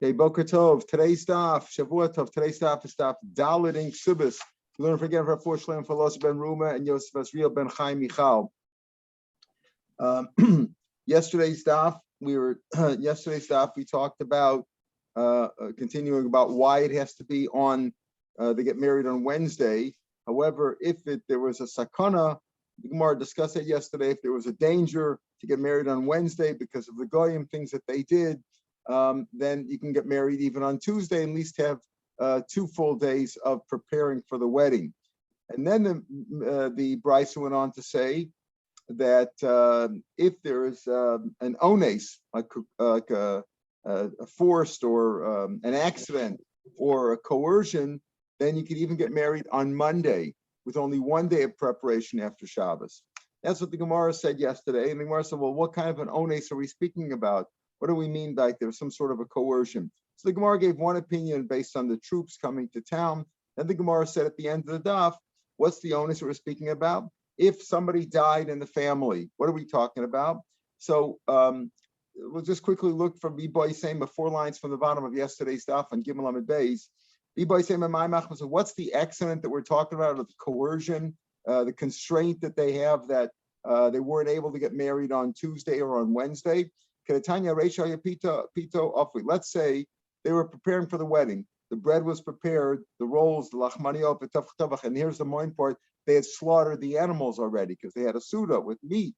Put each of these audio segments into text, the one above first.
Okay, Boker Tov. Today's Daf, Shavua Tov. Today's Daf is Daf Dalit Subis. We learn again for Four Shlem for Los Ben Ruma and Yosef Asriel Ben Chaim Michal. Yesterday's Daf, we talked about continuing about why it has to be on. They get married on Wednesday. However, if there was a sakana, the Gemara discussed it yesterday. If there was a danger to get married on Wednesday because of the goyim things that they did, then you can get married even on Tuesday and at least have 2 full days of preparing for the wedding. And then the Brisa went on to say that if there is an ones, like a forced or an accident or a coercion, then you could even get married on Monday with only 1 day of preparation after Shabbos. That's what the Gemara said yesterday. And the Gemara said, well, what kind of an ones are we speaking about? What do we mean by there's some sort of a coercion? So the Gemara gave one opinion based on the troops coming to town. Then the Gemara said at the end of the daf, what's the onus we're speaking about? If somebody died in the family, what are we talking about? So we'll just quickly look from B-Boy saying 4 lines from the bottom of yesterday's daf on Gimel Amid Beis. B-Boy saying, what's the accident that we're talking about, or the coercion, the constraint that they have that they weren't able to get married on Tuesday or on Wednesday? Let's say they were preparing for the wedding. The bread was prepared, the rolls, the lachmaniyot, and here's the main part, they had slaughtered the animals already because they had a suda with meat.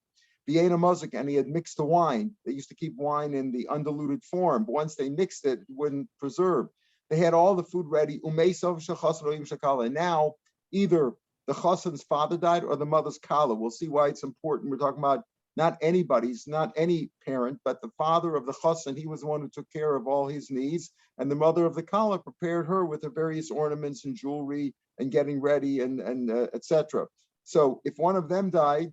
And he had mixed the wine. They used to keep wine in the undiluted form, but once they mixed it, it wouldn't preserve. They had all the food ready. And now either the chassan's father died or the mother's kala. We'll see why it's important. We're talking about not any parent, but the father of the chassan. He was the one who took care of all his needs, and the mother of the kala prepared her with her various ornaments and jewelry and getting ready and etc. So if one of them died,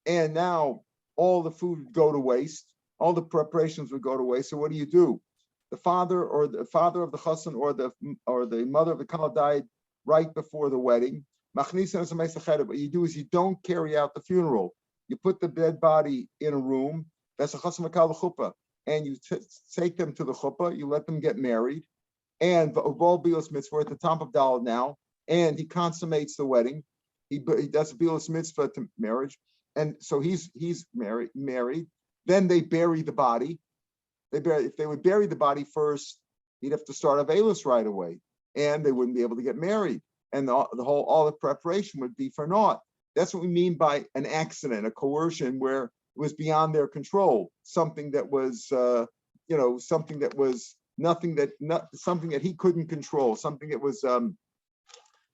and now all the food would go to waste, all the preparations would go to waste. So what do? The father of the chassan or the mother of the kala died right before the wedding. What you do is you don't carry out the funeral. You put the dead body in a room, that's a chassan makal chuppah, and you take them to the chuppah, you let them get married, and Bal Bilas Mitzvah, we're at the top of Daled now, and he consummates the wedding. He does a Bilas Mitzvah to marriage, and so he's married. Then they bury the body. If they would bury the body first, he'd have to start Avelis right away, and they wouldn't be able to get married, and all the preparation would be for naught. That's what we mean by an accident, a coercion where it was beyond their control, something that was, something that he couldn't control, something that was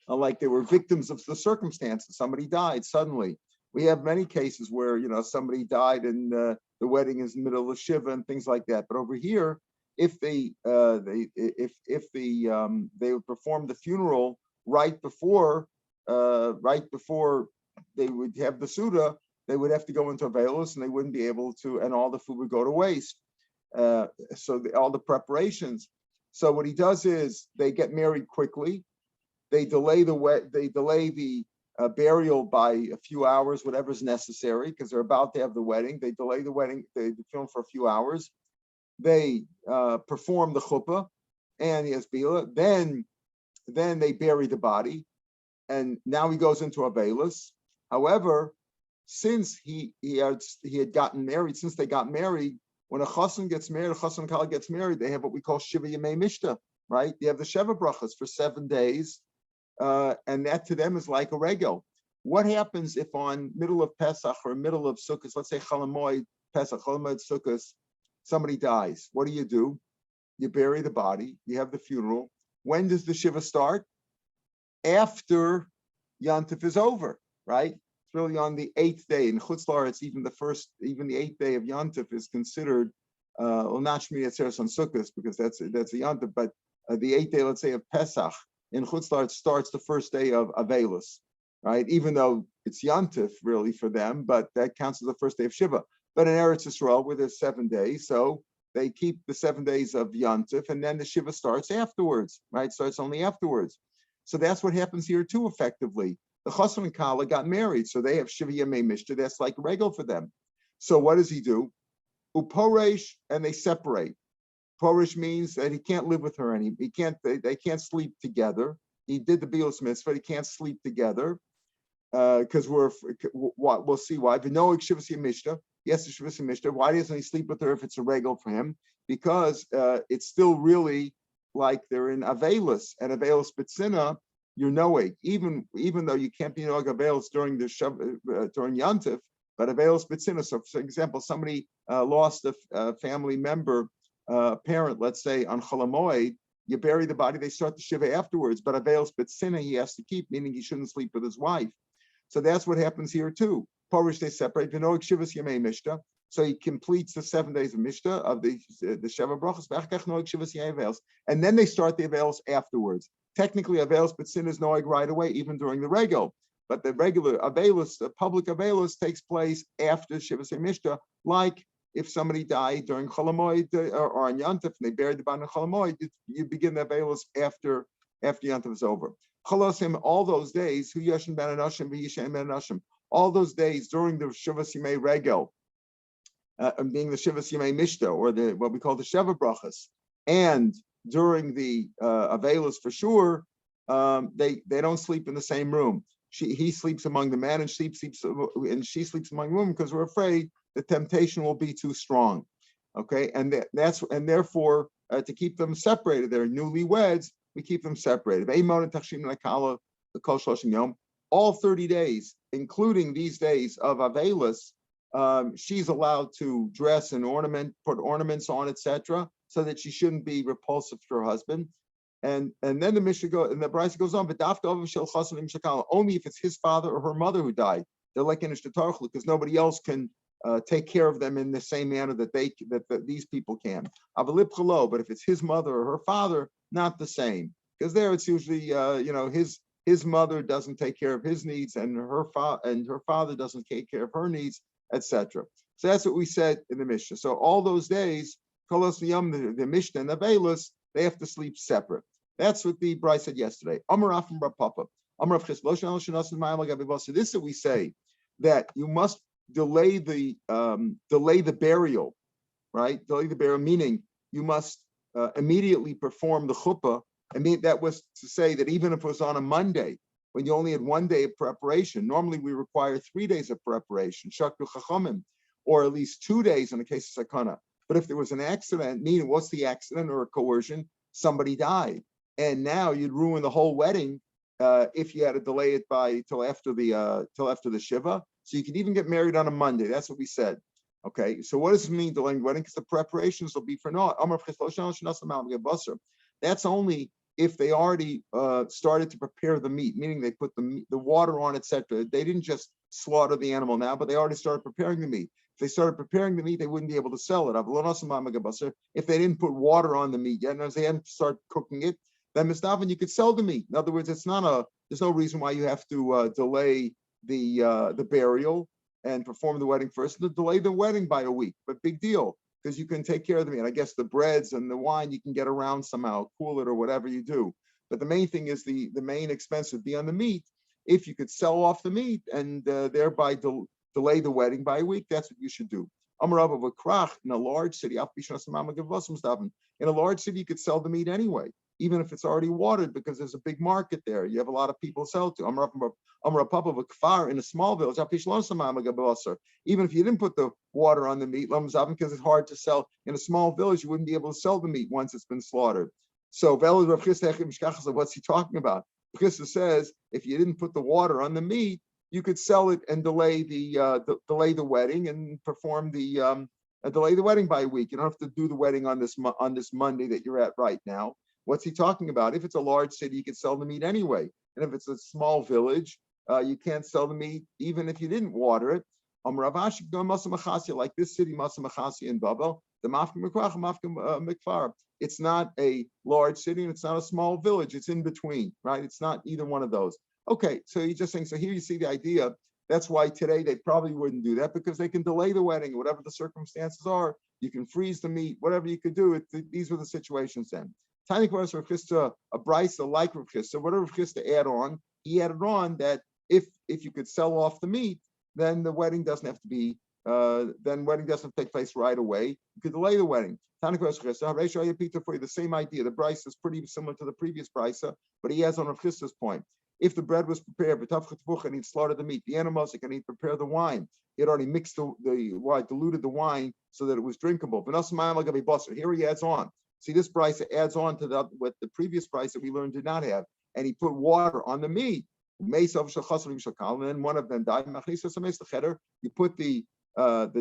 like they were victims of the circumstances. Somebody died suddenly. We have many cases where somebody died and the wedding is in the middle of Shiva and things like that. But over here, if they would perform the funeral right before they would have the Suda, they would have to go into Avelis and they wouldn't be able to, and all the food would go to waste. All the preparations. So what he does is they get married quickly. They delay the burial by a few hours, whatever's necessary, because they're about to have the wedding. They delay the wedding, they film for a few hours. They perform the chuppah and he has bila. Then they bury the body, and now he goes into Avelis. However, since he had gotten married, since they got married, when a chassan gets married, a chassan kala gets married, they have what we call Shiva Yomei Mishta, right? They have the Sheva brachas for 7 days, and that to them is like a regel. What happens if on middle of Pesach or middle of Sukkot, let's say Chalamoid Pesach, Chalamoid Sukkot, somebody dies? What do? You bury the body, you have the funeral. When does the Shiva start? After Yantif is over, right? It's really on the 8th day. In Chutz La'aretz, even the 8th day of Yantif is considered, not Shmini Atzeres on Sukkot, because that's a Yantif, but the 8th day, let's say, of Pesach, in Chutz La'aretz starts the first day of Avelis, right? Even though it's Yantif really for them, but that counts as the first day of Shiva. But in Eretz Yisrael, where there's 7 days, so they keep the 7 days of Yantif, and then the Shiva starts afterwards, right? Starts only afterwards. So that's what happens here too, effectively. The chassan and kala got married, so they have Shiva Yomei Mishta. That's like a regel for them. So what does he do? Uporesh, and they separate. Porish means that he can't live with her anymore. They can't sleep together. He did the Bilos mitzvah, he can't sleep together. Because we'll see why. V'noig Shivas Yemishta. Yes, the Shivas Yemishta. Why doesn't he sleep with her if it's a regal for him? Because it's still really like they're in Avelis, and Avelis B'tzina, you're Noeg. Even though you can't be Noeg Avelis during during Yantif, but Avelis B'tzina. So, for example, somebody lost a family member, parent, let's say, on Cholamoid. You bury the body, they start the Shiva afterwards, but Avelis B'tzina he has to keep, meaning he shouldn't sleep with his wife. So that's what happens here too. Porish, they separate. V'noeg Shivas Yemei Mishta. So he completes the 7 days of Mishta of the Sheva Brachos. V'achkach noeg Shivas Yemei Avelos. And then they start the Avelos afterwards. Technically, Avelos B'tzin is noeg right away, even during the regal. But the regular Avelos, the public Avelos, takes place after Shivas Yemei Mishta. Like if somebody died during Cholamoid or on Yantif, and they buried the body in Cholamoid, you begin the Avelos after Yantif is over. Cholosim, all those days, Hu Yoshin Ben Anoshim, V'Yishem Ben Anoshim, all those days during the Shivas Yemei Regel, being the Shivas Yemei Mishta, or what we call the Sheva Brachas, and during the Avelos for sure, they don't sleep in the same room. He sleeps among the men, and she sleeps among the women, because we're afraid the temptation will be too strong. Okay, and therefore to keep them separated, they're newlyweds. We keep them separated. All 30 days, including these days of Avelis, she's allowed to dress and put ornaments on, etc., so that she shouldn't be repulsive to her husband. And then the Mishnah and the Brisa goes on, but only if it's his father or her mother who died. They're like in Ishtatarchlu, because nobody else can take care of them in the same manner that these people can. But if it's his mother or her father, not the same, because there it's usually his mother doesn't take care of his needs, and her father doesn't take care of her needs, etc. So that's what we said in the Mishnah. So all those days, Kolos Niyam, the Mishnah and the Veilus, they have to sleep separate. That's what the Bryce said yesterday. Amar from Rav Papa. Amar This is what we say, that you must delay the burial, right? Delay the burial, meaning you must immediately perform the chuppah. I mean, that was to say that even if it was on a Monday, when you only had 1 day of preparation, normally we require 3 days of preparation, shaktu chachamim, or at least 2 days in the case of sakana. But if there was an accident, meaning what's the accident or a coercion? Somebody died, and now you'd ruin the whole wedding if you had to delay it till after the shiva. So you could even get married on a Monday. That's what we said. Okay, so what does it mean delaying the wedding? Because the preparations will be for naught. That's only if they already started to prepare the meat, meaning they put the water on, etc. They didn't just slaughter the animal now, but they already started preparing the meat. If they started preparing the meat, they wouldn't be able to sell it. If they didn't put water on the meat yet, and as they hadn't started cooking it, then mistavan, you could sell the meat. In other words, there's no reason why you have to delay the burial and perform the wedding first. To delay the wedding by a week, but big deal, because you can take care of the meat. And I guess the breads and the wine you can get around somehow, cool it or whatever you do. But the main thing is the main expense would be on the meat. If you could sell off the meat and thereby delay the wedding by a week, that's what you should do. In a large city, you could sell the meat anyway, even if it's already watered, because there's a big market there. You have a lot of people to sell to. In a small village, even if you didn't put the water on the meat, because it's hard to sell. In a small village, you wouldn't be able to sell the meat once it's been slaughtered. So what's he talking about? Chisda says if you didn't put the water on the meat, you could sell it and delay the wedding and perform delay the wedding by a week. You don't have to do the wedding on this Monday that you're at right now. What's he talking about? If it's a large city, you could sell the meat anyway. And if it's a small village, you can't sell the meat even if you didn't water it. Like this city, Masamachasi in Babel, the Mafkim Mikfar. It's not a large city and it's not a small village. It's in between, right? It's not either one of those. Okay, so he's just saying, so here you see the idea. That's why today they probably wouldn't do that, because they can delay the wedding, whatever the circumstances are. You can freeze the meat, whatever you could do. These were the situations then. Tiny Kvaras Rav Chisda, a brisa like Rav Chisda. What did Rav Chisda add on? He added on that if you could sell off the meat, then the wedding doesn't have to be then wedding doesn't take place right away. You could delay the wedding. For you, the same idea. The brisa is pretty similar to the previous brisa, but he adds on Rav Chisda's point. If the bread was prepared, and he'd slaughtered the meat, the animals, and he'd prepare the wine. He had already mixed the wine, diluted the wine so that it was drinkable. Here he adds on. See, this brisa adds on to what the previous brisa that we learned did not have. And he put water on the meat. And then one of them died. You put the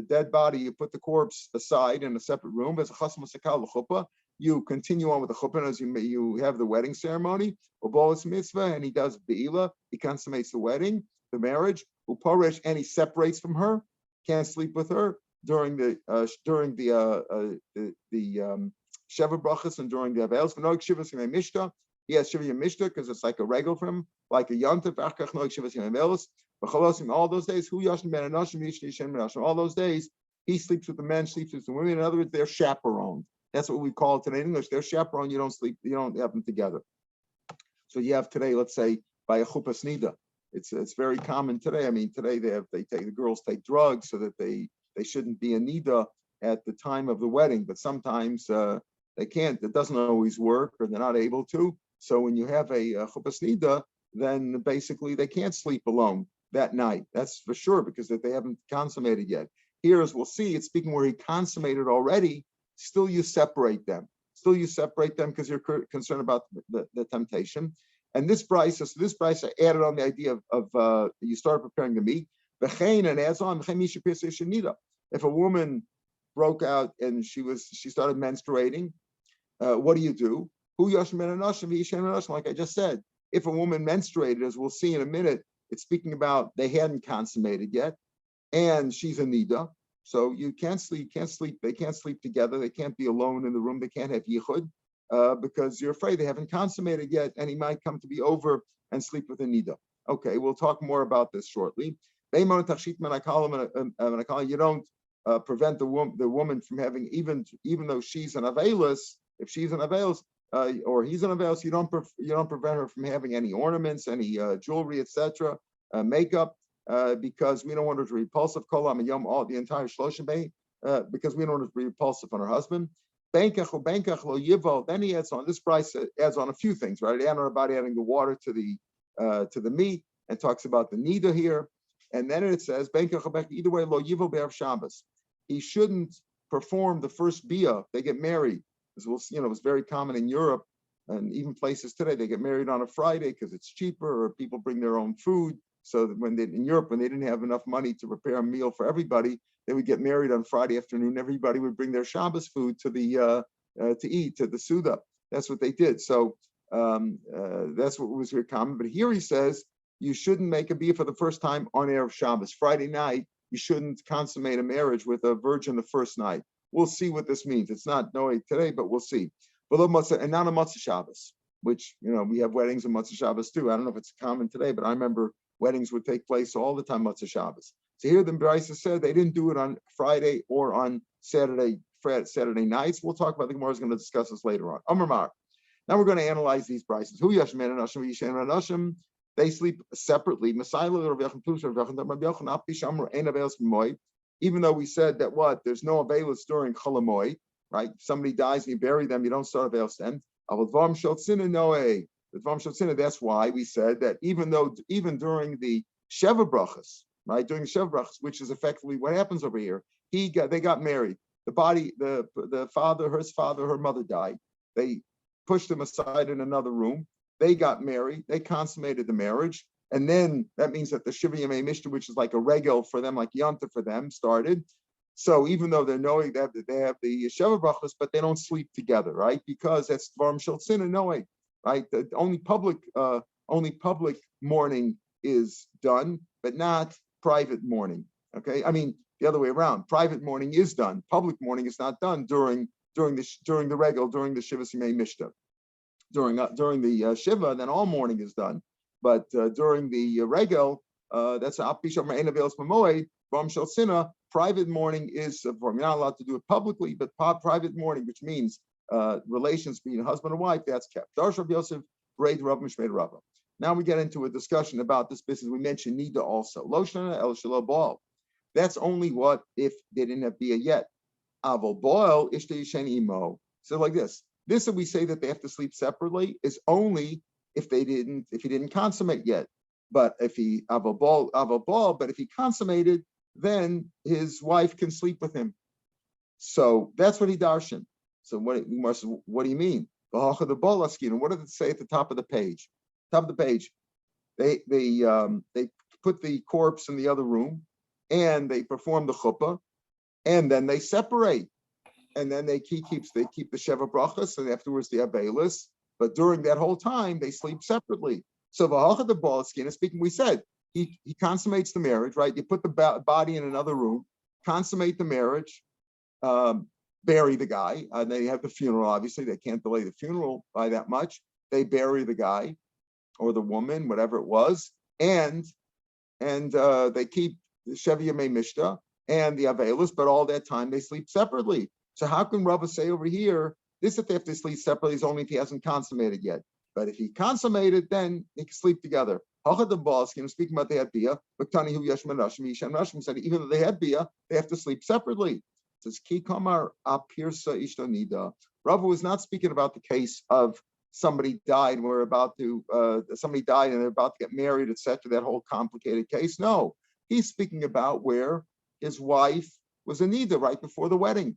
dead body, you put the corpse aside in a separate room. You continue on with the chuppah as you have the wedding ceremony. And he does be'ila. He consummates the wedding, the marriage. And he separates from her. Can't sleep with her during the Sheva brachas and during the Avels. He has Shiva Mishta because it's like a regal for him, like a Yantav. All those days, all those days, he sleeps with the men, sleeps with the women. In other words, they're chaperoned. That's what we call it today in English. They're chaperoned. You don't sleep. You don't have them together. So you have today, let's say, by a chuppah snida. It's very common today. I mean, today the girls take drugs so that they shouldn't be a nida at the time of the wedding. But sometimes they can't. It doesn't always work, or they're not able to. So when you have a chuppah snida, then basically they can't sleep alone that night. That's for sure, because they haven't consummated yet. Here, as we'll see, it's speaking where he consummated already. Still, you separate them. Because you're concerned about the temptation. And this brisa added on the idea of you start preparing the meat. And adds on, if a woman broke out and she started menstruating, what do? Like I just said, if a woman menstruated, as we'll see in a minute, it's speaking about they hadn't consummated yet, and she's a nida. So you can't sleep. They can't sleep together. They can't be alone in the room. They can't have yichud because you're afraid they haven't consummated yet, and he might come to be over and sleep with a nida. Okay, we'll talk more about this shortly. You don't prevent the woman from having, even though she's an availus. If she's an availus or he's an availus, you don't prevent her from having any ornaments, any jewelry, etc., makeup. Because we don't want her to be repulsive, the entire Shloshim Bay, because we don't want her to be repulsive on her husband. Then he adds on, this price adds on a few things, right? About adding the water to the meat, and talks about the nida here. And then it says, either way, lo yivo be'erev Shabbos. He shouldn't perform the first bia. They get married. It was very common in Europe and even places today. They get married on a Friday because it's cheaper, or people bring their own food. So that in Europe, when they didn't have enough money to prepare a meal for everybody, they would get married on Friday afternoon. Everybody would bring their Shabbos food to the to eat, to the Suda. That's what they did. So that's what was very common. But here he says you shouldn't make a bia for the first time on Erev Shabbos. Friday night, you shouldn't consummate a marriage with a virgin the first night. We'll see what this means. It's not Noah today, but we'll see. And not a Matzah Shabbos, which, we have weddings on Matzah Shabbos too. I don't know if it's common today, but I remember weddings would take place all the time Matzah Shabbos. So here the Brisa said they didn't do it on Friday or on Saturday nights. We'll talk about the Gemara is going to discuss this later on. Amar Mar. Now we're going to analyze these Brisas. Who Yashman and Hashim, Yishan and Hashim, they sleep separately. Even though we said that there's no availus during Cholamoy, right? If somebody dies and you bury them, you don't start availus then. That's why we said that even during the Sheva brachas, right? During the Sheva brachas, which is effectively what happens over here, they got married. The father, her mother died. They pushed them aside in another room. They got married. They consummated the marriage. And then that means that the Shiva Yomei Mishta, which is like a regel for them, like Yonta for them, started. So even though they're knowing that they have the Sheva brachas, but they don't sleep together, right? Because that's Dvarim Shel Tzina Noe, right? The only public mourning is done, but not private mourning. Okay, I mean the other way around. Private mourning is done. Public mourning is not done during the regel, during the Shiva Yomei Mishta. During the Shiva, then all mourning is done. But during the regel, that's private mourning is you're not allowed to do it publicly, but private mourning, which means relations between husband and wife, that's kept. Darsh Rav Yosef, Braid Rav Mishmei Rav. Now we get into a discussion about this business. We mentioned Nida also. Lo shana el shelo bal. That's only what if they didn't have bia yet. Aval boil ishte yishen imo. So like this. This that we say that they have to sleep separately is only if he didn't consummate yet. But if he aval ball, but if he consummated, then his wife can sleep with him. So that's what he darshan. So what do you mean? What did it say at the top of the page? Top of the page, they put the corpse in the other room, and they perform the chuppah, and then they separate, and then they keep the sheva brachas, and afterwards the abelis. But during that whole time, they sleep separately. So the ball skin, speaking, we said he consummates the marriage, right? You put the body in another room, consummate the marriage, bury the guy. They have the funeral. Obviously, they can't delay the funeral by that much. They bury the guy or the woman, whatever it was, and they keep the Shevi Yomei Mishta and the Avelis, but all that time they sleep separately. So how can Rava say over here this that they have to sleep separately is only if he hasn't consummated yet? But if he consummated, then they can sleep together. Speaking about the had bia, said even though they had bia, they have to sleep separately. It says Ki Kamar Apirsa Ishtonida. Rava was not speaking about the case of somebody died and they're about to get married, etc. That whole complicated case. No, he's speaking about where his wife was a nida right before the wedding.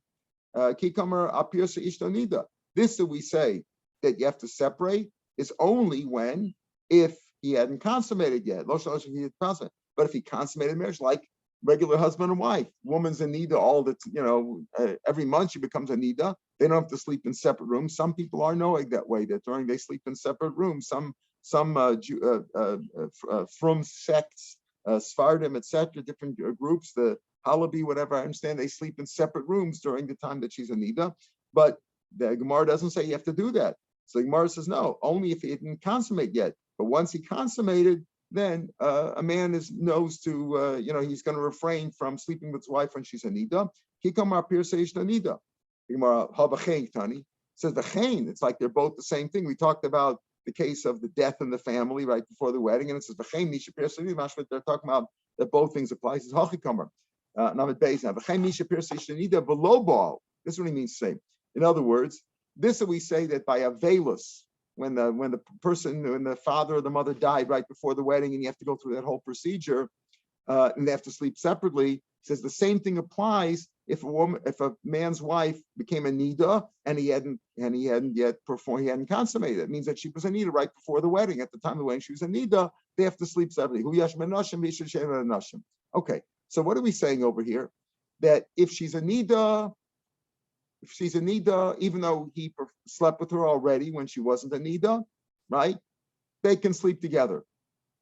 Kikamer apirsa ishtonida. This that we say that you have to separate is only if he hadn't consummated yet. But if he consummated marriage, like regular husband and wife, woman's a nida all the every month she becomes a nida. They don't have to sleep in separate rooms. Some people are knowing that way, that during they sleep in separate rooms. Some from sects, Sfardim, etc., different groups, the Halabi, whatever, I understand they sleep in separate rooms during the time that she's a nida. But the Gemara doesn't say you have to do that. So the Gemara says no, only if he didn't consummate yet. But once he consummated, then a man knows to he's going to refrain from sleeping with his wife when she's a nida. Kikamar pirseish nida. Gemara habachein tani says the chain. It's like they're both the same thing. We talked about the case of the death in the family right before the wedding, and it says the chain nisha pirseish nida. They're talking about that both things apply. It says hachikamar. Named Beis now. V'chein nisha pirseish nida below ball. This is what he means to say. In other words, this that we say that by a velus, when the father or the mother died right before the wedding, and you have to go through that whole procedure, and they have to sleep separately. Says the same thing applies if a man's wife became a nida and he hadn't yet performed, he hadn't consummated. It means that she was a nida right before the wedding. At the time of the wedding, she was a nida. They have to sleep separately. Okay, so what are we saying over here? That if she's a nida, even though he slept with her already when she wasn't a nida, right? They can sleep together.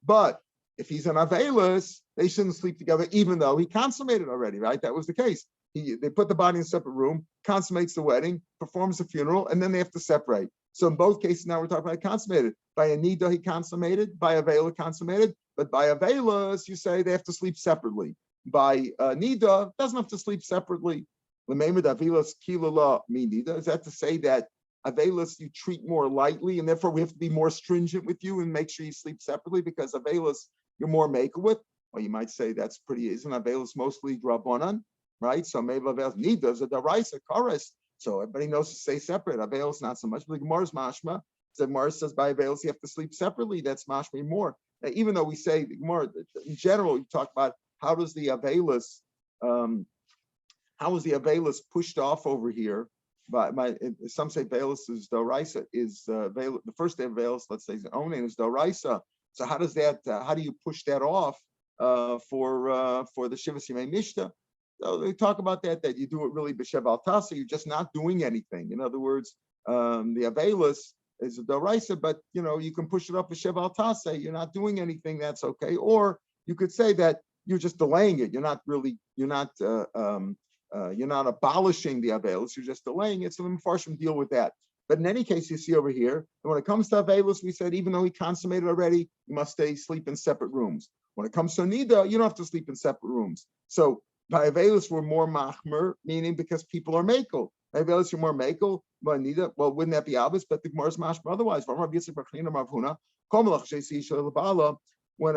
But if he's an avelis, they shouldn't sleep together, even though he consummated already, right? That was the case. They put the body in a separate room, consummates the wedding, performs the funeral, and then they have to separate. So in both cases, now we're talking about consummated. By a nida, he consummated. By a vela, consummated. But by a velas, you say they have to sleep separately. By nida, doesn't have to sleep separately. Is that to say that avelis you treat more lightly, and therefore we have to be more stringent with you and make sure you sleep separately because avelis you're more maker with? Well, you might say that's isn't avelis mostly drabanan, right? So maybe avelis nidas a daraisa chorus. So everybody knows to stay separate. Avelis not so much. But Gemara's mashma. So Gemara says by avelis you have to sleep separately. That's mashma more. Now, even though we say Gemara in general, you talk about how does the avelis how is the Avelis pushed off over here? Some say Avelis is Doraisa, the first day of Avelis, let's say, his own name is Doraisa. So how does that? How do you push that off for the Shivas Yomei Mishta? So they talk about that you do it really b'shev al tasa. You're just not doing anything. In other words, the Avelis is a Doraisa, but you can push it off b'shev al tasa. You're not doing anything. That's okay. Or you could say that you're just delaying it. You're not abolishing the Avelis, you're just delaying it. So the Mefarshim deal with that. But in any case, you see over here, and when it comes to Avelis, we said even though he consummated already, you must sleep in separate rooms. When it comes to Nida, you don't have to sleep in separate rooms. So by Avelis, we're more machmer, meaning because people are makel. By Avelis, you're more makel. By Nida, well, wouldn't that be obvious? But the Gemara's mashma otherwise. when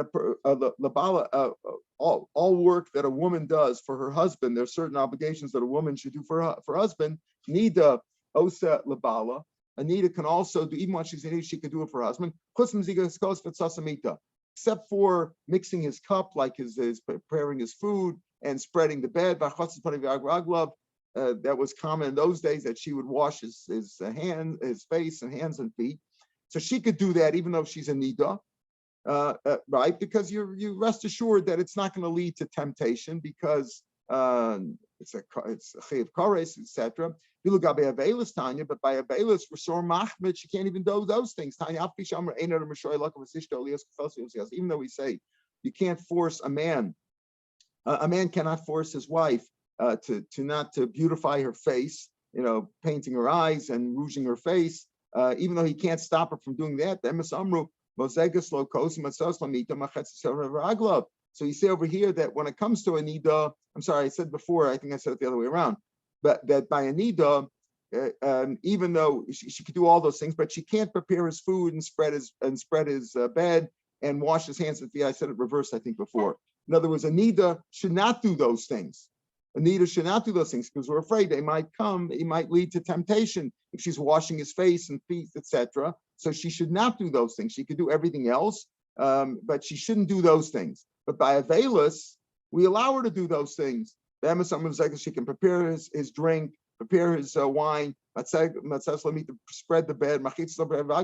all work that a woman does for her husband, there's certain obligations that a woman should do for her husband. Nida osa labala. Anita can also do, even when she's in age, she could do it for her husband. Except for mixing his cup, like his preparing his food and spreading the bed. That was common in those days, that she would wash his face and hands and feet. So she could do that even though she's a nida, right? Because you rest assured that it's not going to lead to temptation, because it's a chayiv kares, etc. But by Avelis, we're so machmid, she can't even do those things. Even though we say you can't force a man cannot force his wife to beautify her face, painting her eyes and rouging her face, even though he can't stop her from doing that. So you say over here that when it comes to a nida, I'm sorry, I said before, I think I said it the other way around, but that by a nida, even though she could do all those things, but she can't prepare his food and spread his bed and wash his hands and feet. I said it reversed, I think, before. In other words, a nida should not do those things. A nida should not do those things because we're afraid it might lead to temptation if she's washing his face and feet, etc. So she should not do those things. She could do everything else, but she shouldn't do those things. But by Avelis, we allow her to do those things. She can prepare his drink, prepare his wine, spread the bed.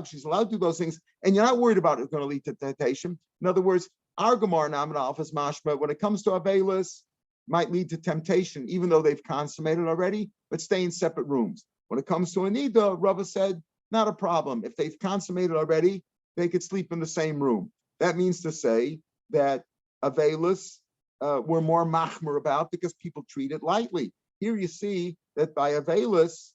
She's allowed to do those things, and you're not worried about it going to lead to temptation. In other words, our Gemara Naman Alphas Mashma, when it comes to Avelis, might lead to temptation, even though they've consummated already, but stay in separate rooms. When it comes to Anida, Rava said, not a problem. If they've consummated already, they could sleep in the same room. That means to say that Avelis we're more machmer about because people treat it lightly. Here you see that by Avelis,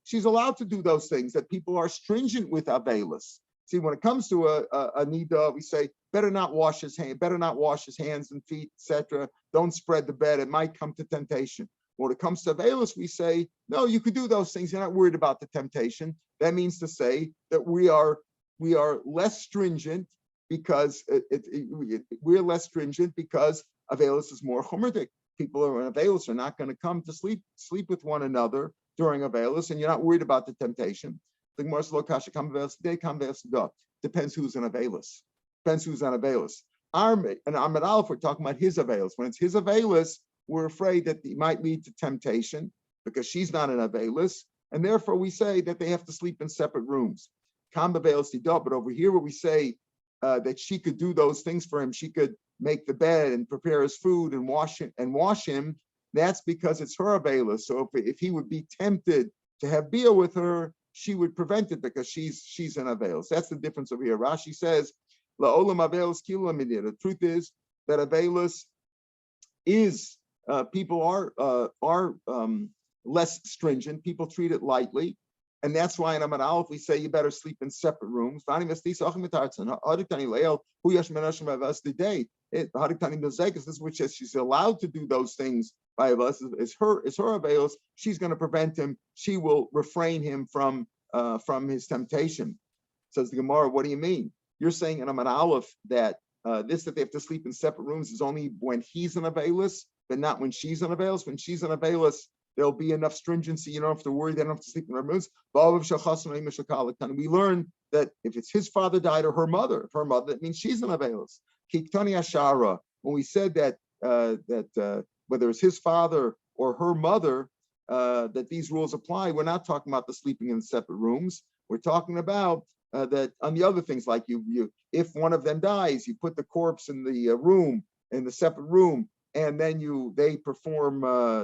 she's allowed to do those things, that people are stringent with Avelis. See, when it comes to a nida, we say better not wash his hands and feet, etc. Don't spread the bed; it might come to temptation. When it comes to Avelis, we say no, you could do those things. You're not worried about the temptation. That means to say that we are less stringent because we're less stringent because Avelis is more chumradik. People who are in Avelis are not going to come to sleep with one another during Avelis, and you're not worried about the temptation. Depends who's in Avelis. Depends who's on Avelis. And Ahmed Aleph, we're talking about his Avelis. When it's his Avelis, we're afraid that it might lead to temptation because she's not in Avelis, and therefore we say that they have to sleep in separate rooms. But over here, where we say that she could do those things for him, she could make the bed and prepare his food and wash him. That's because it's her Avelis. So if he would be tempted to have bia with her, she would prevent it because she's in Avelis. That's the difference over here. Rashi says, "La'olam Avelis kila midir." The truth is that Avelis is people are less stringent. People treat it lightly, and that's why in Amar Aleph we say you better sleep in separate rooms. This is which says she's allowed to do those things by us. Is her Avelis. She's going to prevent him. She will refrain him from his temptation. Says the Gemara, what do you mean? You're saying in Amar Aleph that that they have to sleep in separate rooms is only when he's in Avelis, but not when she's in Avelis. When she's in Avelis, there'll be enough stringency. You don't have to worry. They don't have to sleep in their rooms. We learn that if it's his father died or her mother, that means she's in Avelis. Kiktani Ashara. When we said that whether it's his father or her mother, that these rules apply, we're not talking about the sleeping in separate rooms. We're talking about that on the other things, like you if one of them dies, you put the corpse in the separate room, and then they perform,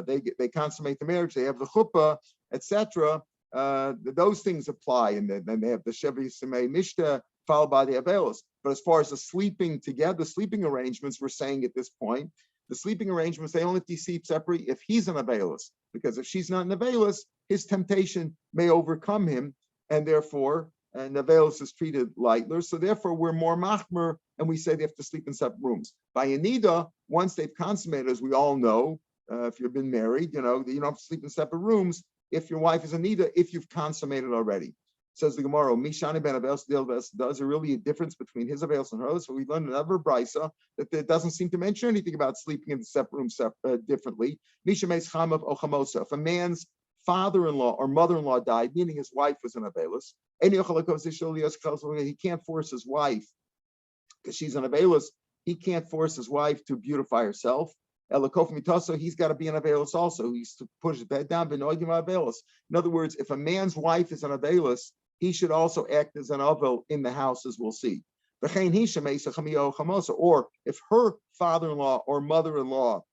they consummate the marriage, they have the chuppah, etc. Those things apply, and then they have the Shevi Simei Mishta followed by the Avelis. But as far as the sleeping together, the sleeping arrangements, we're saying at this point, the sleeping arrangements, they only have to sleep separately if he's an Avelis, because if she's not an Avelis, his temptation may overcome him, and therefore, Avelis is treated lightly. So therefore, we're more machmer, and we say they have to sleep in separate rooms. By Anida, once they've consummated, as we all know, if you've been married, you don't have to sleep in separate rooms if your wife is Anida, if you've consummated already. Says the Gemara, Mishani ben Avelos Del Ves. Does there really a difference between his Avelos and hers? So we learned another brisa that it doesn't seem to mention anything about sleeping in the separate room differently. Misha meis chamav ochamosa. If a man's father-in-law or mother-in-law died, meaning his wife was an Avelos, he can't force his wife because she's an Avelos. He can't force his wife to beautify herself. He's got to be an Avelos also. He's to push his bed down. In other words, if a man's wife is an Avelos, he should also act as an Avel in the house, as we'll see. Or if her father-in-law or mother-in-law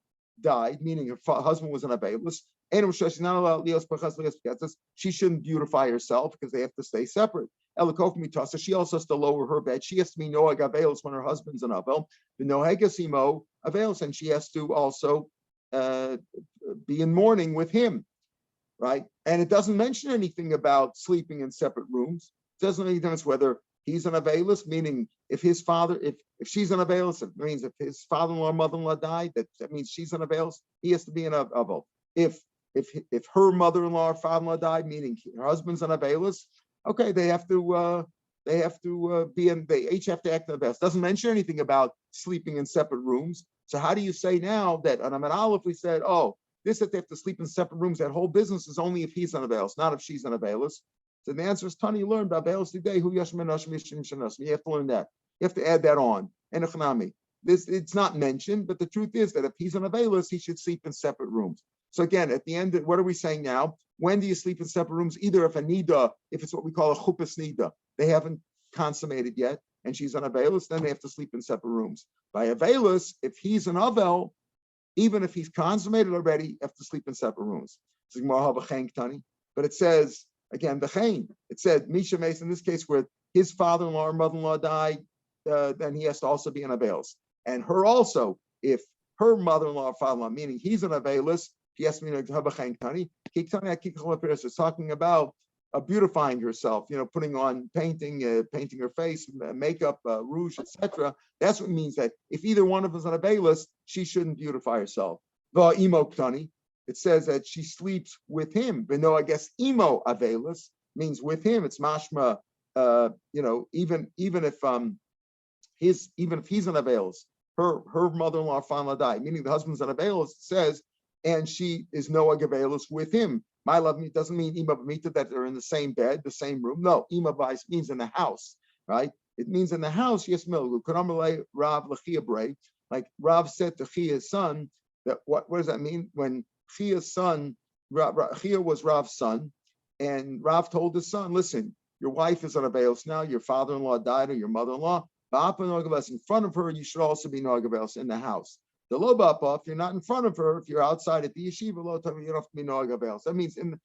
died, meaning her husband was an Avelos, she shouldn't beautify herself because they have to stay separate. She also has to lower her bed. She has to be noag avelos when her husband's an avel. And she has to also be in mourning with him, right? And it doesn't mention anything about sleeping in separate rooms. It doesn't make any difference whether he's an avelos, meaning if his father, if she's an avelos, it means if his father-in-law or mother-in-law died, that means she's an avelos. He has to be an avel. If her mother-in-law or father-in-law died, meaning her husband's an avelos, okay, they have to be in. They each have to act in the best. Doesn't mention anything about sleeping in separate rooms. So how do you say now that on Amad Aleph we said, oh, this that they have to sleep in separate rooms? That whole business is only if he's an avelos, not if she's an avelos. So the answer is Tani. You learn about avelos today. Who yashmin nashim yishim shanas. You have to learn that. You have to add that on. And this it's not mentioned, but the truth is that if he's an avelos, he should sleep in separate rooms. So again, at the end, what are we saying now? When do you sleep in separate rooms? Either if a nida, if it's what we call a chuppah nida, they haven't consummated yet, and she's an avelos, then they have to sleep in separate rooms. By avelos, if he's an avel, even if he's consummated already, have to sleep in separate rooms. But it says again the chain. It said Misha Mace in this case where his father-in-law or mother-in-law died, then he has to also be an avelos, and her also if her mother-in-law or father-in-law, meaning he's an avelos. He has to be it's talking about beautifying herself, putting on painting her face, makeup, rouge, etc. That's what it means that if either one of us is an avelos, she shouldn't beautify herself. It says that she sleeps with him. But no, I guess imo avelos means with him. It's mashma, even if he's an avelos, her mother-in-law or father-in-law died, meaning the husband's an avelos. It says. And she is noag avelos with him. My love doesn't mean ima b'mita that they're in the same bed, the same room. No, ima b'ais means in the house, right? It means in the house. Yes, milgu. Rav l'chia, like Rav said to Chia's son. That what does that mean? When Chia's son, Chia was Rav's son, and Rav told his son, "Listen, your wife is an avelos now. Your father-in-law died, or your mother-in-law. In front of her, you should also be noag avelos in the house." The lo bapa, if you're not in front of her, if you're outside at the yeshiva, lo you don't have to be noag avelos. That means in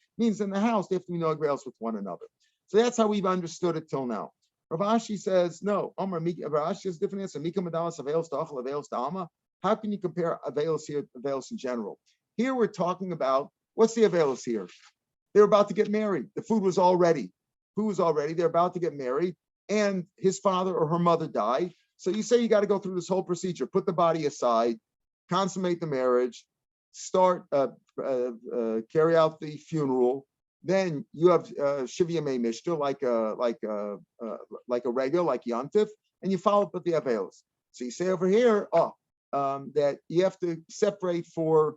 the house they have to be noag avelos with one another. So that's how we've understood it till now. Rav Ashi says no. Rav Ashi has a different answer. Mika medalas avelos ta'achal avelos ta'alma. How can you compare avelos here to avelos in general? Here we're talking about what's the avelos here? They're about to get married. The food was all ready. They're about to get married, and his father or her mother died. So you say you got to go through this whole procedure, put the body aside, consummate the marriage, start carry out the funeral. Then you have shivya mei mishta, like a regular, like yantif, and you follow up with the avelos. So you say over here, that you have to separate the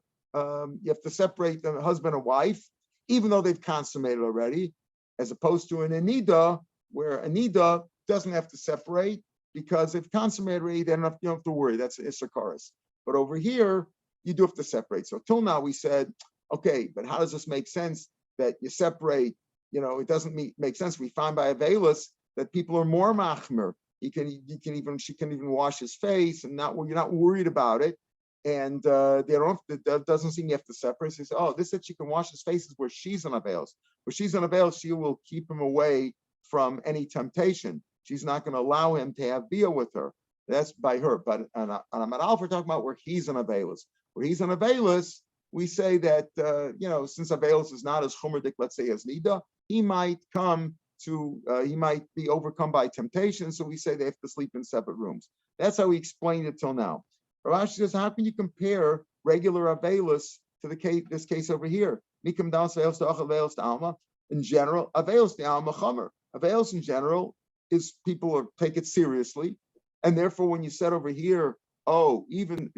husband and wife, even though they've consummated already, as opposed to an anida, where anida doesn't have to separate because if consummated already, then you don't have to worry. That's Issachar. But over here, you do have to separate. So till now we said, okay, but how does this make sense that you separate? It doesn't make sense. We find by avelos that people are more machmer. She can even wash his face, and you're not worried about it. And that doesn't seem you have to separate. So he says, this that she can wash his face is where she's an avelos. Where she's an avelos, she will keep him away from any temptation. She's not going to allow him to have bia with her. That's by her. But on Amad Aleph, we're talking about where he's an avelos. Where he's an avelos, we say that since avelos is not as chumerdik, let's say as nida, he might be overcome by temptation. So we say they have to sleep in separate rooms. That's how we explained it till now. Rav Ashi says, how can you compare regular avelos to this case over here? In general, avelos the alma chamer. Avails in general is people take it seriously. And therefore, when you said over here, oh, even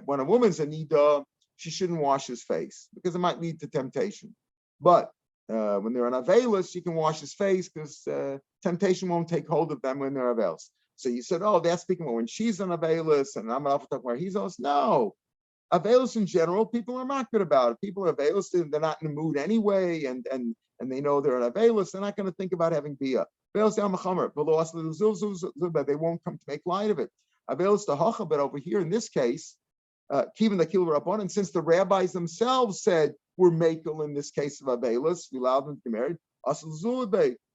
when a woman's a nida, she shouldn't wash his face because it might lead to temptation. But when they're an availus, she can wash his face because temptation won't take hold of them when they're availus. So you said, oh, that's speaking about when she's an availus and I'm talking about he's availus. No, availus in general, people are not good about it. People are availus, they're not in the mood anyway, and they know they're an availus. They're not going to think about having bia. Availus they won't come to make light of it. Availus the hacha, but over here in this case, Kivin the Kil Rabbanan, since the rabbis themselves said we're makel in this case of Avelis, we allow them to get married,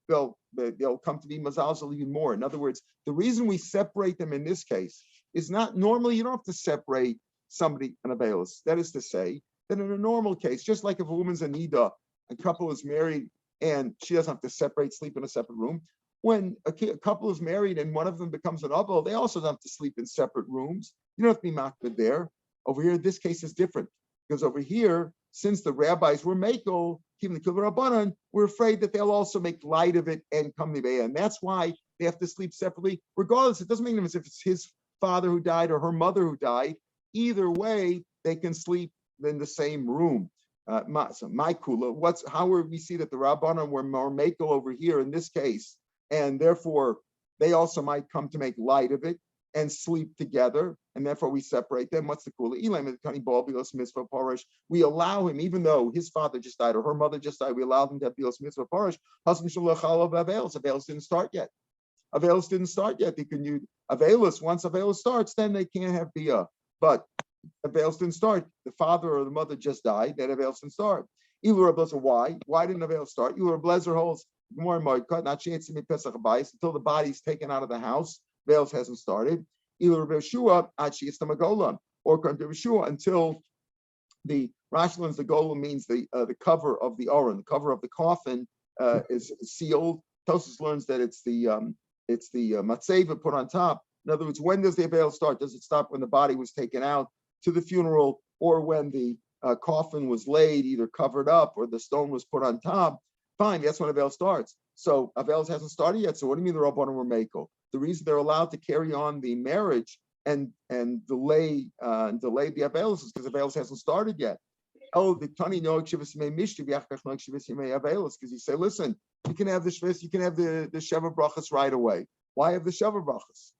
they'll come to be mazalzel even more. In other words, the reason we separate them in this case is not normally you don't have to separate somebody an Avelis. That is to say that in a normal case, just like if a woman's a nida, a couple is married and she doesn't have to sleep in a separate room. When a couple is married and one of them becomes an avel, they also don't have to sleep in separate rooms. You don't have to be makbid there. Over here, this case is different because over here, since the rabbis were makel, even the kilver rabbanan, we're afraid that they'll also make light of it and come to and that's why they have to sleep separately. Regardless, it doesn't make a difference if it's his father who died or her mother who died. Either way, they can sleep in the same room. So my kula, how we see that the rabbanan were more makel over here in this case, and therefore they also might come to make light of it and sleep together, and therefore we separate them. What's the kula? We allow him, even though his father just died or her mother just died, we allow them to have bilos mitzvah parish. Avails didn't start yet. Avails didn't start yet. They can use availus. Once availus starts, then they can't have bia. But avails didn't start. The father or the mother just died. That avails didn't start. Why? Why didn't avails start? Ilur Blazer holds more moedkat, not until the body's taken out of the house. Avails hasn't started. Or until the Rashi learns the gola means the cover of the aron, the cover of the coffin is sealed. Tosas learns that it's the matzeva put on top. In other words, when does the avail start? Does it stop when the body was taken out to the funeral, or when the coffin was laid, either covered up or the stone was put on top? Fine, that's when avail starts. So avail hasn't started yet. So what do you mean the rabbanan were makel? The reason they're allowed to carry on the marriage and delay the avails is because avails hasn't started yet. Oh, the Tani no because he said, listen, you can have the shvis, you can have the sheva brachas right away. Why have the sheva brachas?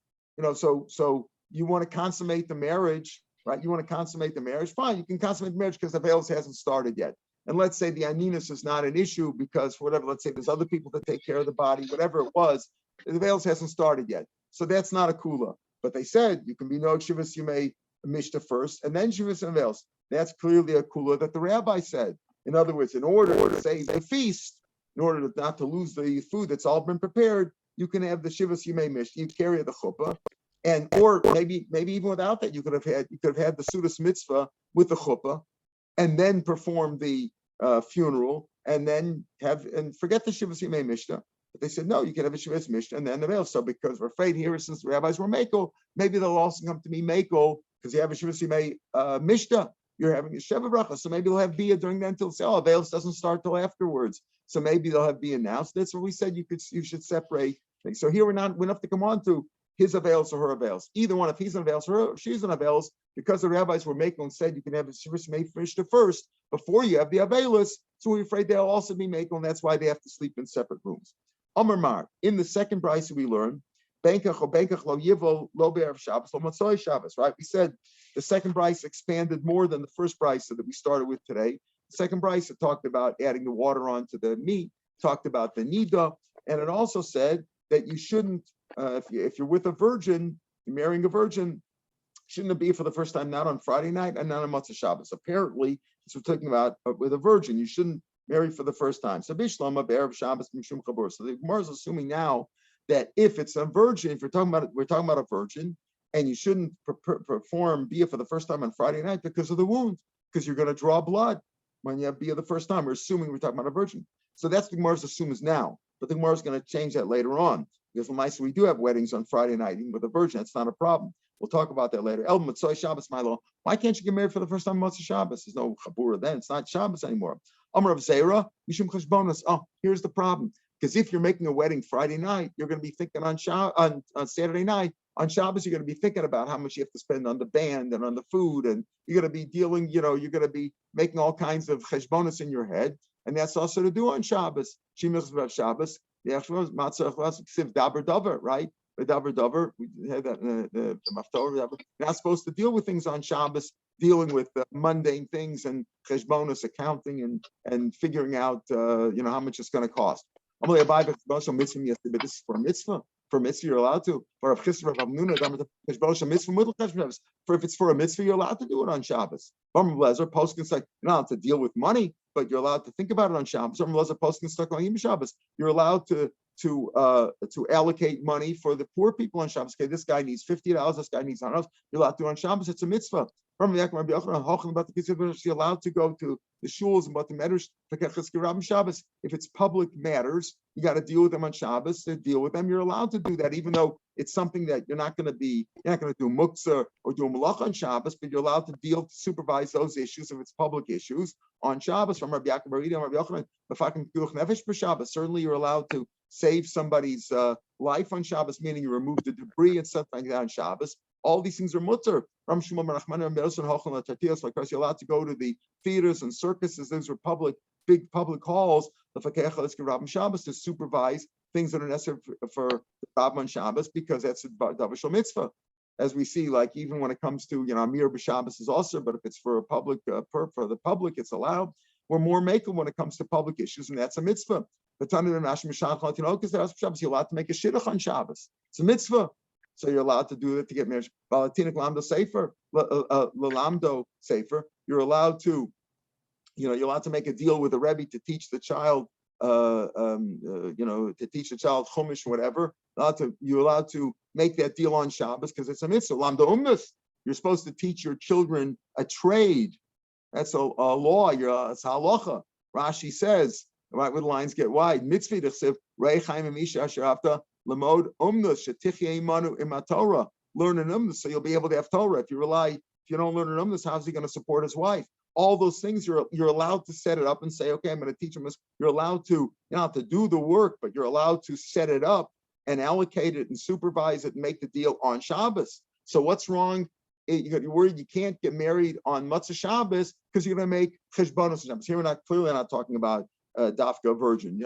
So you want to consummate the marriage, right? You want to consummate the marriage, fine. You can consummate the marriage because the avails hasn't started yet. And let's say the aninus is not an issue because whatever, let's say there's other people that take care of the body, whatever it was, the veils hasn't started yet. So that's not a kula. But they said you can be no shivas yomei mishta first, and then shivas and veils. That's clearly a kula that the rabbi said. In other words, in order to save the feast, in order not to lose the food that's all been prepared, you can have the shivas yomei mishta. You carry the chuppah, and or maybe even without that, you could have had the sudas mitzvah with the chuppah, and then perform the funeral, and then forget the shivas yomei mishta. But they said, no, you can have a Shivas Mishnah and then the veil. So because we're afraid here, since the rabbis were Mako, maybe they'll also come to me Mako because you have a Shivas Yomei Mishnah. You're having a Sheva Bracha. So maybe they'll have Bia during that until say, oh, veils doesn't start till afterwards. So maybe they'll have Bia now. So that's what we said you should separate things. So here we don't have to come on to his avails or her avails. Either one, if he's an avails, her, if she's an avails, because the rabbis were Mako and said you can have a Shivas Yomei Mishnah first before you have the availus. So we're afraid they'll also be Mako, and that's why they have to sleep in separate rooms. Amar Mar, in the second brisa we learn, Benkach lo yivol lo be'erev Shabbos lo matzoi Shabbos. Right? We said the second brisa expanded more than the first brisa that we started with today. The second brisa talked about adding the water onto the meat, talked about the nida, and it also said that you shouldn't, if you're with a virgin, you're marrying a virgin, shouldn't it be for the first time not on Friday night and not on Matzah Shabbos? Apparently, this we're talking about with a virgin. You shouldn't marry for the first time. So Bishlama Be'erev Shabbos Mishum Chabur. So the Gemara is assuming now that if it's a virgin, if we're talking about a virgin, and you shouldn't perform Bia for the first time on Friday night because of the wound, because you're going to draw blood when you have Bia the first time. We're assuming we're talking about a virgin. So that's the Gemara's assumes now. But the Gemara is going to change that later on. Because we do have weddings on Friday night, even with a virgin. That's not a problem. We'll talk about that later. El Matzoi Shabbos, my law. Why can't you get married for the first time on Matzah Shabbos? There's no Chabura then. It's not Shabbos anymore. Amar of Zera, Mishum Cheshbonos. Oh, here's the problem. Because if you're making a wedding Friday night, you're going to be thinking on Saturday night. On Shabbos, you're going to be thinking about how much you have to spend on the band and on the food, and you're going to be dealing, you're going to be making all kinds of cheshbonos in your head, and that's also to do on Shabbos. Shemach about Shabbos, the daber davar, right? The daber davar, we had that in the maftor. You're not supposed to deal with things on Shabbos, dealing with mundane things and cheshbonos, accounting, and figuring out, how much it's going to cost. But this is for a mitzvah. For a mitzvah, you're allowed to. For if it's for a mitzvah, you're allowed to do it on Shabbos. Poskin's like, you're not allowed to deal with money, but you're allowed to think about it on Shabbos. You're allowed to allocate money for the poor people on Shabbos. Okay, this guy needs $50, this guy needs $100. You're allowed to do it on Shabbos. It's a mitzvah. You're allowed to go to the shuls and about the matters. If it's public matters, you got to deal with them on Shabbos. To deal with them, you're allowed to do that, even though it's something that you're not going to do muktzah or do a malach on Shabbos, but you're allowed to supervise those issues if it's public issues on Shabbos. From Rabbi Yaakov, certainly you're allowed to save somebody's life on Shabbos, meaning you remove the debris and stuff like that on Shabbos. All these things are mutter. Of course, you're allowed to go to the theaters and circuses. Those are big public halls. To supervise things that are necessary for the Rabbim on Shabbos, because that's a davar mitzvah. As we see, like even when it comes to Amir b'Shabbos is also, but if it's for a public for the public, it's allowed. We're more makel when it comes to public issues, and that's a mitzvah. You're allowed to make a shidduch on Shabbos. It's a mitzvah. So you're allowed to do it to get married. Lamdo sefer, Lamdo sefer. You're allowed to, you're allowed to make a deal with a rebbe to teach the child, to teach the child chumash, whatever. You're allowed to make that deal on Shabbos because it's a mitzvah. Lamdo umnus. You're supposed to teach your children a trade. That's a law. It's halacha. Rashi says, right when the lines get wide, mitzvah d'chsev reichaim emisha asher afta. Lamod umnus shetichyei manu imatorah. Learn an umnus so you'll be able to have Torah. If you don't learn an umnus, how's he going to support his wife? All those things you're allowed to set it up and say, okay, I'm going to teach him this. You're allowed to, you don't have to do the work, but you're allowed to set it up and allocate it and supervise it and make the deal on Shabbos. So what's wrong? You're worried you can't get married on Matzah Shabbos because you're going to make cheshbonos Shabbos. Here we're clearly not talking about Dafka virgin.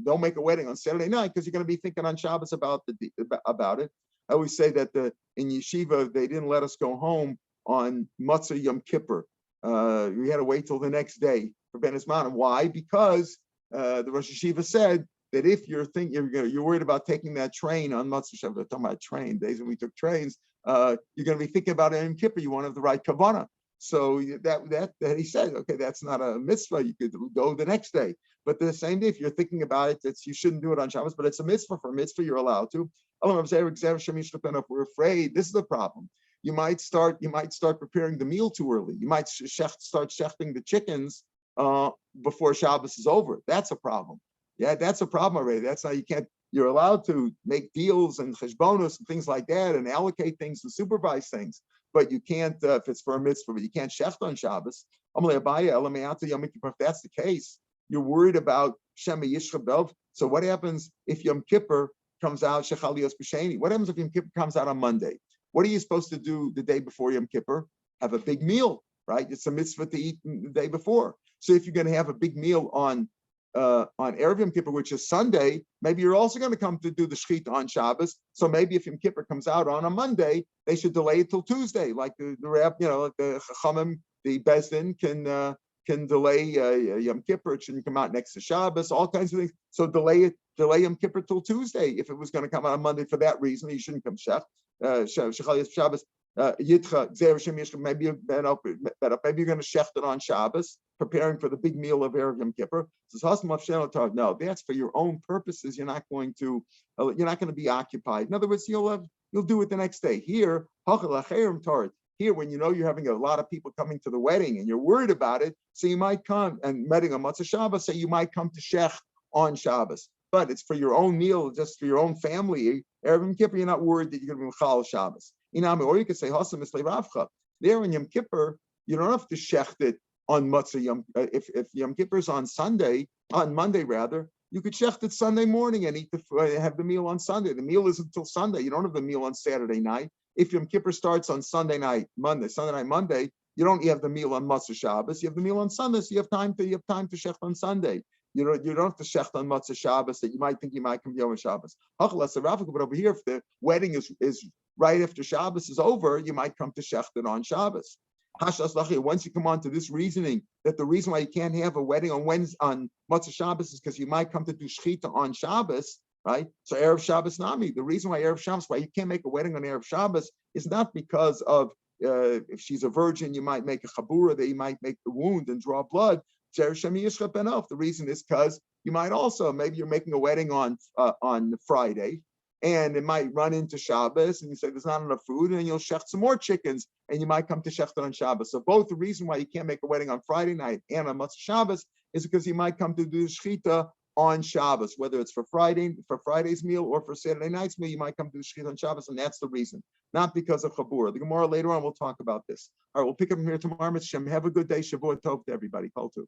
Don't make a wedding on Saturday night because you're going to be thinking on Shabbos about it. I always say that in yeshiva they didn't let us go home on Matzah Yom Kippur. We had to wait till the next day for Ben Isman. Why? Because the Rosh Yeshiva said that if you're worried about taking that train on Matzah Shabbos, we're talking about train days when we took trains. You're going to be thinking about Yom Kippur. You want to have the right kavanah. So that he said, okay, that's not a mitzvah. You could go the next day. But the same day, if you're thinking about it, you shouldn't do it on Shabbos, but it's a mitzvah. For a mitzvah, you're allowed to. If we're afraid, this is the problem. You might start preparing the meal too early. You might start shechting the chickens before Shabbos is over. That's a problem. Yeah, that's a problem already. That's how you can't. You're allowed to make deals and cheshbonos and things like that, and allocate things and supervise things. But you can't if it's for a mitzvah. But you can't shecht on Shabbos. If that's the case, you're worried about Shema Yishcha Belv. So what happens if Yom Kippur comes out Shechalios B'Sheni? What happens if Yom Kippur comes out on Monday? What are you supposed to do the day before Yom Kippur? Have a big meal, right? It's a mitzvah to eat the day before. So if you're going to have a big meal on Erev Yom Kippur, which is Sunday, maybe you're also going to come to do the shechita on Shabbos. So maybe if Yom Kippur comes out on a Monday, they should delay it till Tuesday, like the Rab, like the Chachamim, the Bezdin can delay Yom Kippur. It shouldn't come out next to Shabbos. All kinds of things. So delay Yom Kippur till Tuesday. If it was going to come out on Monday for that reason, you shouldn't come Shechal Shabbos. Yitcha, maybe you're going to shecht it on Shabbos, preparing for the big meal of Erev Yom Kippur. No, that's for your own purposes. You're not going to be occupied. In other words, you'll do it the next day. Here, when you know you're having a lot of people coming to the wedding and you're worried about it, so you might come and meeting on Matzah Shabbos, so you might come to shech on Shabbos. But it's for your own meal, just for your own family. Erev Yom Kippur, you're not worried that you're going to be Mechal Shabbos. Or you could say, there in Yom Kippur, you don't have to shecht it on Matzah Yom. If Yom Kippur is on Monday rather, You could shecht it Sunday morning and have the meal on Sunday. The meal isn't until Sunday. You don't have the meal on Saturday night. If Yom Kippur starts on Sunday night, Monday, you have the meal on Matzah Shabbos. You have the meal on Sunday, so you have time to shecht on Sunday. You don't have to shecht on Matzah Shabbos that you might think you might come Yom Shabbos. But over here, if the wedding is right after Shabbos is over, you might come to shecht it on Shabbos. Once you come on to this reasoning that the reason why you can't have a wedding on Matzah Shabbos is because you might come to do shechita on Shabbos, right? So Erev Shabbos Nami, the reason why Erev Shabbos, why you can't make a wedding on Erev Shabbos is not because of if she's a virgin, you might make a chabura that you might make the wound and draw blood. The reason is because you might also, maybe you're making a wedding on Friday, and it might run into Shabbos, and you say there's not enough food, and you'll shecht some more chickens, and you might come to shecht on Shabbos. So both the reason why you can't make a wedding on Friday night and on Matzah Shabbos is because you might come to do shechita on Shabbos, whether it's for Friday's meal or for Saturday night's meal, you might come to the shechita on Shabbos, and that's the reason, not because of chabura. The Gemara later on will talk about this. All right, we'll pick up from here tomorrow. Have a good day. Shavua Tov to everybody. Kol Tov.